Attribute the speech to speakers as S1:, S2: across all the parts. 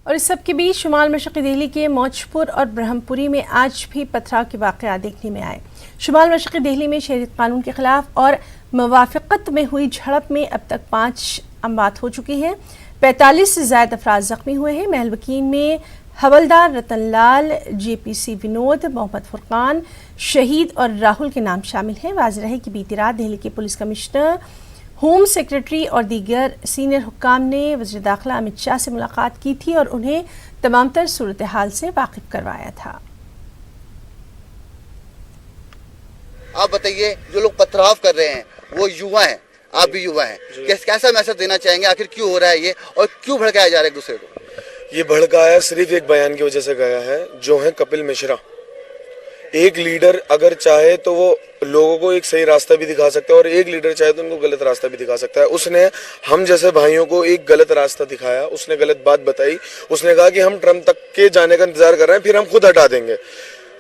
S1: और इस सब के बीच शुमाल मशरक़ी दिल्ली के मौजपुर और ब्रह्मपुरी में आज भी पथराव के वाक़यात देखने में आए। शुमाल मशरक़ी दिल्ली में शहरियत कानून के खिलाफ और मुवाफ़क़त में हुई झड़प में अब तक 5 अमवात हो चुकी हैं। 45 से ज़ायद अफराद ज़ख्मी हुए हैं। महलवकीन में हवलदार रतनलाल, JPC विनोद, मोहम्मद फुरकान, शहीद और राहुल के नाम शामिल हैं। वाज़ेह है कि बीती रात दिल्ली के पुलिस कमिश्नर, होम सेक्रेटरी और दीगर सीनियर हुक्काम ने वज़ीर दाखिला अमित शाह से मुलाकात की थी और उन्हें तमाम तर सूरत हाल से वाकिफ करवाया था।
S2: आप बताइए, जो लोग पथराव कर रहे हैं वो युवा हैं, आप भी युवा हैं, कैसा मैसेज देना चाहेंगे? आखिर क्यों हो रहा है ये और क्यों भड़काया जा रहा है एक दूसरे को?
S3: ये भड़काया सिर्फ एक बयान की वजह से गया है, जो है कपिल मिश्रा। एक लीडर अगर चाहे तो वो लोगों को एक सही रास्ता भी दिखा सकता है और एक लीडर चाहे तो उनको गलत रास्ता भी दिखा सकता है। उसने हम जैसे भाइयों को एक गलत रास्ता दिखाया, उसने गलत बात बताई, उसने कहा कि हम ट्रम्प तक के जाने का इंतजार कर रहे हैं, फिर हम खुद हटा देंगे।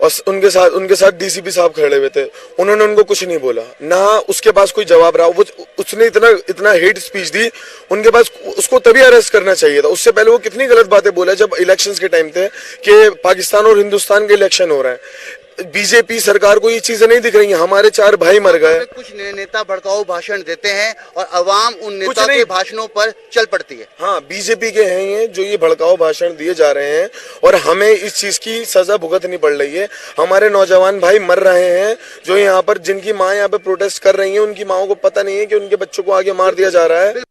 S3: और उनके साथ DCP साहब खड़े हुए थे, उन्होंने उनको कुछ नहीं बोला, ना उसके पास कोई जवाब रहा। वो उसने इतना हेट स्पीच दी, उनके पास उसको तभी अरेस्ट करना चाहिए था। उससे पहले वो कितनी गलत बातें बोला जब इलेक्शंस के टाइम थे कि पाकिस्तान और हिंदुस्तान के इलेक्शन हो रहे हैं। BJP सरकार को ये चीजें नहीं दिख रही हैं। हमारे 4 भाई मर गए।
S2: कुछ नेता भड़काऊ भाषण देते हैं और अवाम उन नेता के भाषणों पर चल पड़ती है।
S3: हाँ, BJP के हैं ये जो ये भड़काऊ भाषण दिए जा रहे हैं और हमें इस चीज की सजा भुगतनी पड़ रही है। हमारे नौजवान भाई मर रहे हैं, जो यहाँ पर जिनकी माँ यहाँ पे प्रोटेस्ट कर रही है, उनकी माओं को पता नहीं है कि उनके बच्चों को आगे मार दिया जा रहा है।